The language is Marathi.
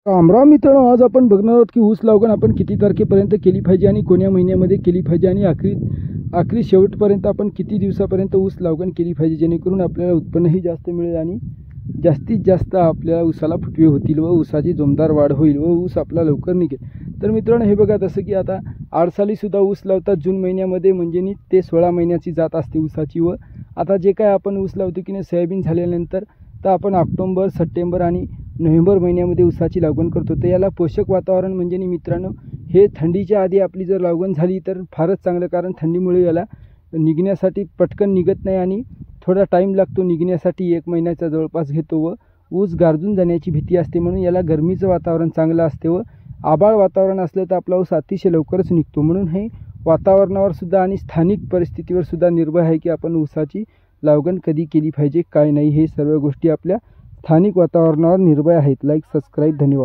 रामराम मित्रांनो, आज आपण बघणार आहोत की ऊस लागवड आपण किती तारखेपर्यंत केली पाहिजे आणि कोण्या महिन्यामध्ये केली पाहिजे आणि आखरी शेवटपर्यंत आपण किती दिवसापर्यंत ऊस लागवड केली पाहिजे, जेणेकरून आपल्याला उत्पन्नही जास्त मिळेल आणि जास्तीत जास्त आपल्या ऊसाला फुटवे होतील व ऊसाची जोमदार वाढ होईल व ऊस आपला लवकर निघेल। तर मित्रांनो, हे बघा, तसं की आता आडसालीसुद्धा ऊस लावतात जून महिन्यामध्ये, म्हणजे नी ते 16 महिन्याची जात असते ऊसाची। व आता जे काय आपण ऊस लावतो की नाही सोयाबीन झाल्यानंतर, तर आपण ऑक्टोबर, सप्टेंबर आणि नोव्हेंबर महिन्यामध्ये ऊसाची लागवड करतो। तर याला पोषक वातावरण म्हणजे नी मित्रांनो, हे थंडीच्या आधी आपली जर लागवड झाली तर फारच चांगलं, कारण थंडीमुळे याला निघण्यासाठी पटकन निघत नाही आणि थोडा टाईम लागतो निघण्यासाठी, 1 महिन्याचा जवळपास घेतो व ऊस गारजून जाण्याची भीती असते। म्हणून याला गरमीचं वातावरण चांगलं असते व आभाळ वातावरण असलं तर आपला ऊस अतिशय लवकरच निघतो। म्हणून हे वातावरणावर सुद्धा आणि स्थानिक परिस्थितीवर सुद्धा निर्भर आहे की आपण ऊसाची लागवड कधी केली पाहिजे, काय नाही, हे सर्व गोष्टी आपल्या स्थानिक वातावरणावर निर्भर आहेत। लाईक, सबस्क्राईब, धन्यवाद।